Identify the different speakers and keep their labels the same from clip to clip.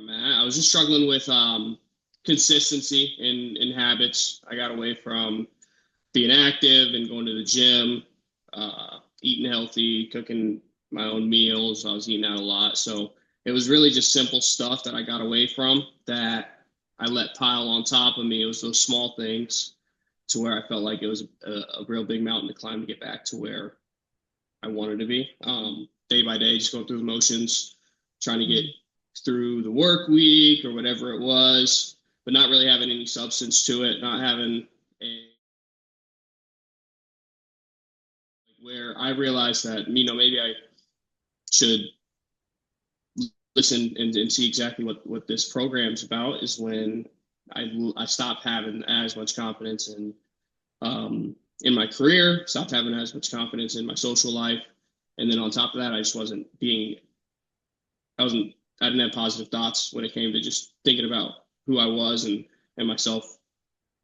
Speaker 1: Matt, I was just struggling with consistency in habits. I got away from being active and going to the gym, eating healthy, cooking my own meals. I was eating out a lot. So it was really just simple stuff that I got away from that I let pile on top of me. It was those small things to where I felt like it was a real big mountain to climb to get back to where I wanted to be. Day by day, just going through the motions, trying to get through the work week or whatever it was, but not really having any substance to it, not having a where I realized that, maybe I should listen and see exactly what this program's about is when I stopped having as much confidence in my career, stopped having as much confidence in my social life. And then on top of that, I wasn't, I didn't have positive thoughts when it came to just thinking about who I was and myself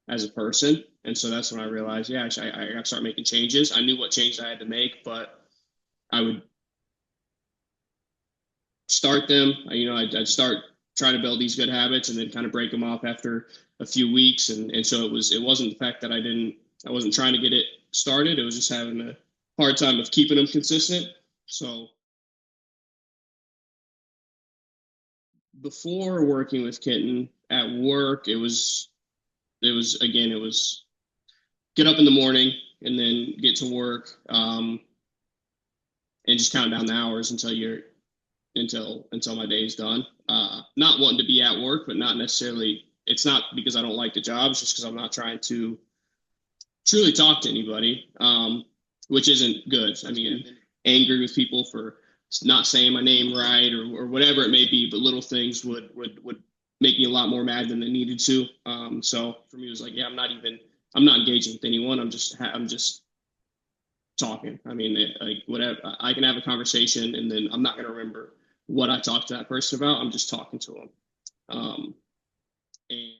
Speaker 1: as a person. And so that's when I realized, yeah, I got to start making changes. I knew what changes I had to make, but I would start them. I'd start trying to build these good habits and then kind of break them off after a few weeks. And so it wasn't the fact that I wasn't trying to get it started. It was just having a hard time of keeping them consistent. So before working with Kitten at work, it was get up in the morning and then get to work, and just count down the hours until my day is done. Not wanting to be at work, but not necessarily. It's not because I don't like the job. It's just because I'm not trying to truly talk to anybody, which isn't good. I mean, angry with people for not saying my name right or whatever it may be, but little things would make me a lot more mad than they needed to. So for me, it was like, yeah, I'm not engaging with anyone. I'm just talking. I mean, like whatever, I can have a conversation and then I'm not going to remember what I talked to that person about. I'm just talking to them. And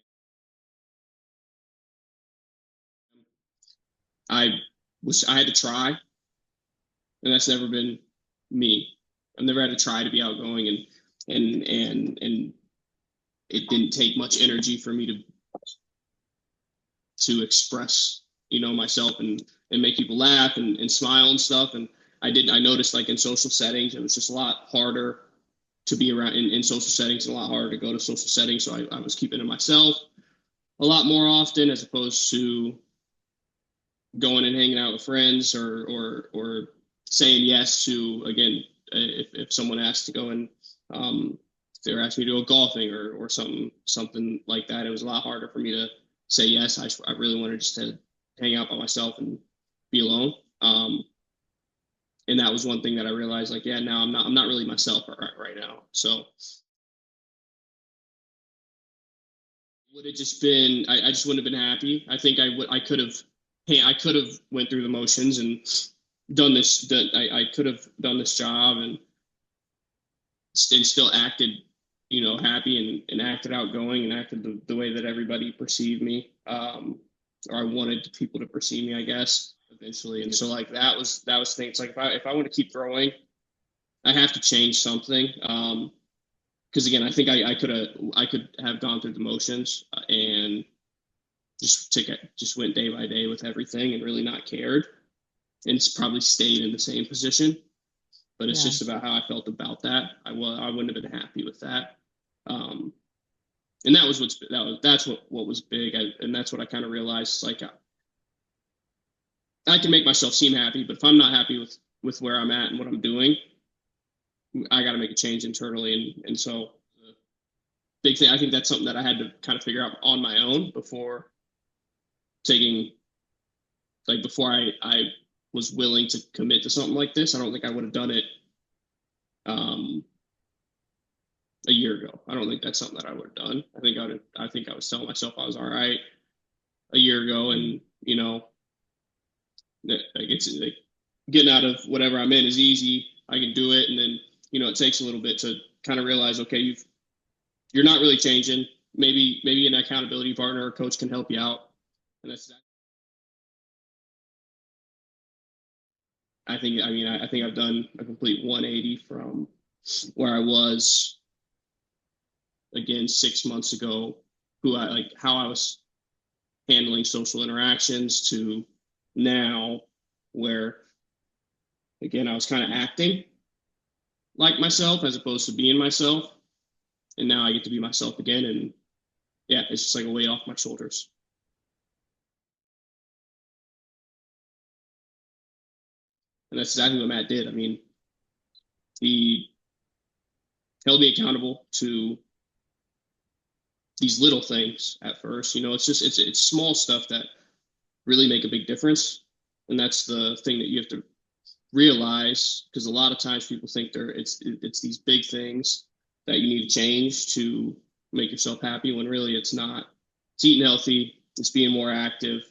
Speaker 1: I I had to try, and that's never been me. I've never had to try to be outgoing, and it didn't take much energy for me to express, myself and make people laugh and smile and stuff. And I noticed like in social settings, it was just a lot harder to be around in social settings and a lot harder to go to social settings. So I was keeping to myself a lot more often as opposed to going and hanging out with friends or saying yes to, again, if someone asked to go and if they were asking me to go golfing or something like that, it was a lot harder for me to say yes. I really wanted just to hang out by myself and be alone. And that was one thing that I realized, like, yeah, now I'm not really myself right now. So would have just been, I just wouldn't have been happy. I think I could have, hey, I could have went through the motions and done this. I could have done this job and still acted, happy and acted outgoing and acted the way that everybody perceived me, or I wanted people to perceive me, I guess, eventually. And so like that was things like if I want to keep growing, I have to change something. Because again, I think I could have gone through the motions, and just went day by day with everything and really not cared, and it's probably stayed in the same position. But it's
Speaker 2: Yeah.
Speaker 1: just about how I felt about that. I wouldn't have been happy with that. Um, and that's what was big. And that's what I kind of realized. Like I can make myself seem happy, but if I'm not happy with where I'm at and what I'm doing, I got to make a change internally. And so the big thing, I think that's something that I had to kind of figure out on my own taking before I was willing to commit to something like this. I don't think I would have done it um, a year ago. I don't think that's something that I would have done. I think I was telling myself I was all right a year ago, and like it's like getting out of whatever I'm in is easy. I can do it, and then it takes a little bit to kind of realize, okay, you're not really changing. Maybe an accountability partner or coach can help you out, and that's I think I've done a complete 180 from where I was again 6 months ago, how I was handling social interactions to now, where again I was kind of acting like myself as opposed to being myself, and now I get to be myself again, and yeah, it's just like a weight off my shoulders. And that's exactly what Matt did. I mean, he held me accountable to these little things at first. It's small stuff that really make a big difference. And that's the thing that you have to realize, because a lot of times people think it's these big things that you need to change to make yourself happy, when really it's not. It's eating healthy, it's being more active.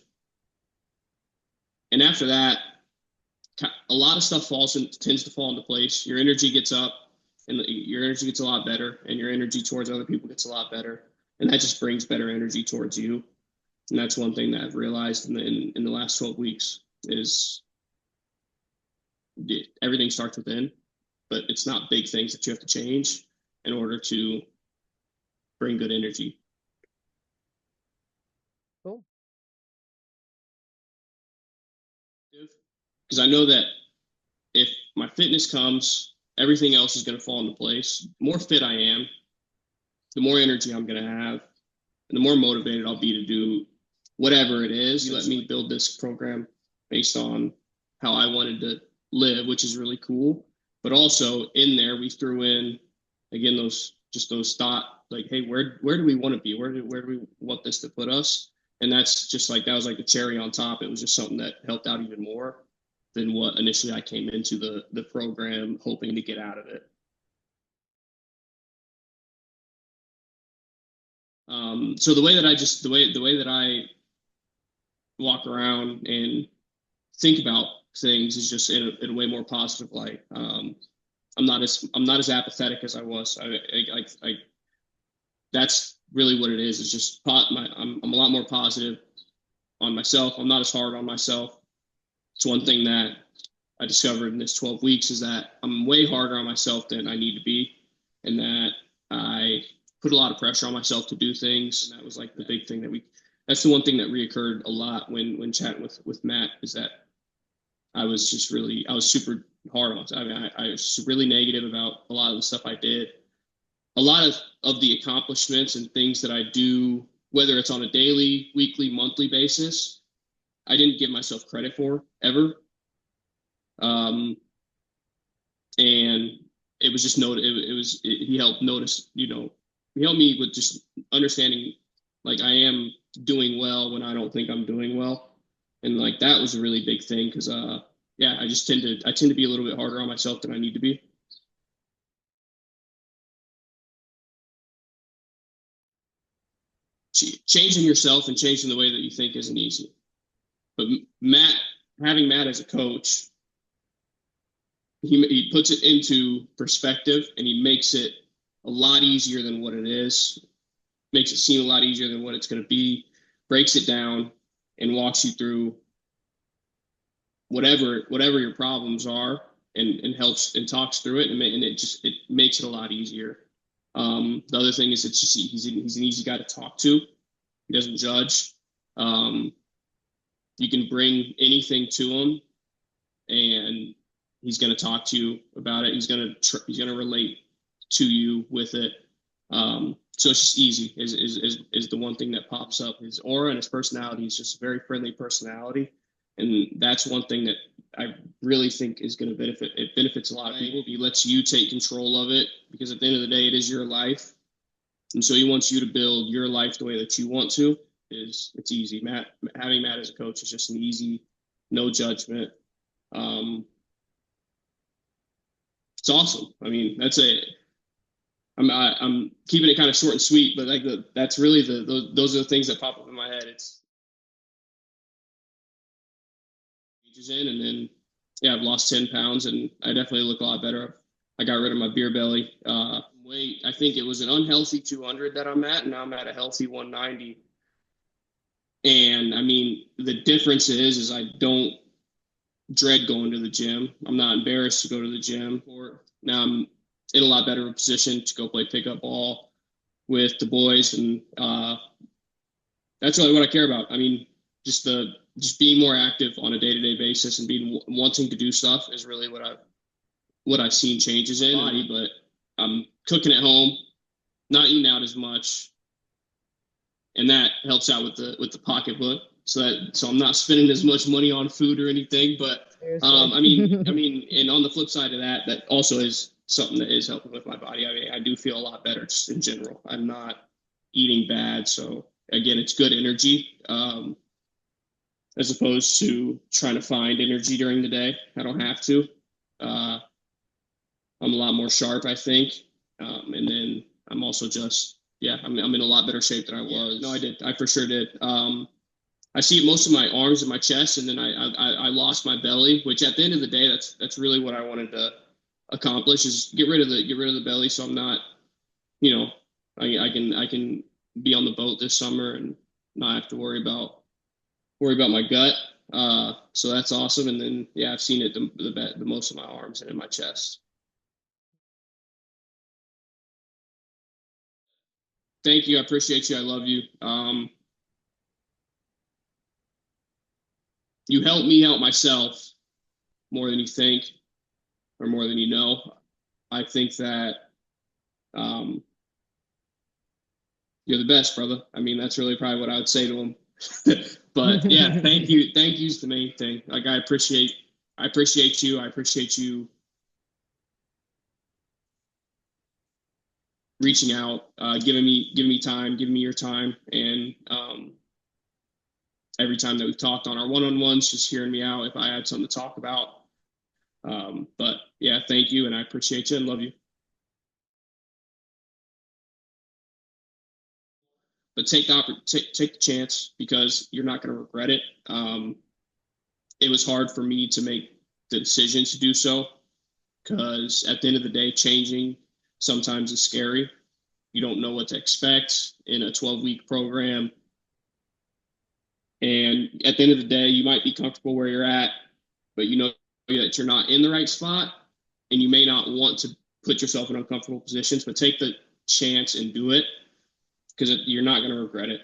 Speaker 1: And after that, a lot of stuff tends to fall into place. Your energy gets up, and your energy gets a lot better, and your energy towards other people gets a lot better, and that just brings better energy towards you. And that's one thing that I've realized in the last 12 weeks is everything starts within, but it's not big things that you have to change in order to bring good energy.
Speaker 2: Cool.
Speaker 1: Because I know that if my fitness comes, everything else is going to fall into place. The more fit I am, the more energy I'm going to have, and the more motivated I'll be to do whatever it is. You let me build this program based on how I wanted to live, which is really cool. But also in there, we threw in, again, those thought, like, hey, where do we want to be? Where do we want this to put us? And that's just like, that was like the cherry on top. It was just something that helped out even more than what initially I came into the program hoping to get out of it. So the way that I walk around and think about things is just in a way more positive light. I'm not as apathetic as I was. That's really what it is. It's just I'm a lot more positive on myself. I'm not as hard on myself. It's one thing that I discovered in this 12 weeks is that I'm way harder on myself than I need to be, and that I put a lot of pressure on myself to do things. And that was like the big thing that's the one thing that reoccurred a lot when chatting with Matt, is that I was super hard on myself. I mean, I was really negative about a lot of the stuff I did. A lot of the accomplishments and things that I do, whether it's on a daily, weekly, monthly basis, I didn't give myself credit for ever. And it was just he helped notice, he helped me with just understanding, like, I am doing well when I don't think I'm doing well. And like, that was a really big thing. Cause, yeah, I tend to be a little bit harder on myself than I need to be. Changing yourself and changing the way that you think isn't easy. But having Matt as a coach, he puts it into perspective, and he makes it a lot easier than what it is, makes it seem a lot easier than what it's going to be, breaks it down, and walks you through whatever your problems are, and helps and talks through it, and it makes it a lot easier. The other thing is, he's an easy guy to talk to. He doesn't judge. You can bring anything to him, and he's going to talk to you about it. He's going to relate to you with it. So it's just easy is the one thing that pops up. His aura and his personality is just a very friendly personality. And that's one thing that I really think is going to benefit. It benefits a lot of people. He lets you take control of it, because at the end of the day, it is your life. And so he wants you to build your life the way that you want to. It's easy. Having Matt as a coach is just an easy, no judgment. It's awesome. I mean, I'm keeping it kind of short and sweet, but that's really those are the things that pop up in my head. It's in, and then yeah, I've lost 10 pounds, and I definitely look a lot better. I got rid of my beer belly. Weight, I think it was an unhealthy 200 that I'm at, and now I'm at a healthy 190. And I mean, the difference is I don't dread going to the gym. I'm not embarrassed to go to the gym. Or now I'm in a lot better position to go play pickup ball. with the boys, and that's really what I care about. I mean, just being more active on a day-to-day basis and being wanting to do stuff is really what I've seen changes in body. But I'm cooking at home, not eating out as much, and that helps out with the pocketbook. So I'm not spending as much money on food or anything. But I mean, and on the flip side of that, that also is something that is helping with my body. I mean, I do feel a lot better just in general. I'm not eating bad, so again, it's good energy, as opposed to trying to find energy during the day. I don't have to. I'm a lot more sharp, I think, and then I'm also just I'm in a lot better shape than I was. No, I did. I for sure did. I see most of my arms and my chest, and then I lost my belly. Which at the end of the day, that's really what I wanted to accomplish, is get rid of the belly, so I'm not, I can be on the boat this summer and not have to worry about my gut. So that's awesome. And then I've seen it the most of my arms and in my chest. Thank you. I appreciate you. I love you. You helped me out myself more than you think, or more than you know. I think that you're the best, brother. I mean, that's really probably what I would say to him. But yeah, thank you. Thank you's the main thing. Like, I appreciate you. I appreciate you reaching out, giving me time, giving me your time, and every time that we've talked on our one-on-ones, just hearing me out if I had something to talk about. But yeah, thank you, and I appreciate you and love you. But take the chance, because you're not going to regret it. It was hard for me to make the decision to do so, because at the end of the day, changing sometimes is scary. You don't know what to expect in a 12-week program. And at the end of the day, you might be comfortable where you're at, but you know that you're not in the right spot, and you may not want to put yourself in uncomfortable positions, but take the chance and do it, because you're not going to regret it.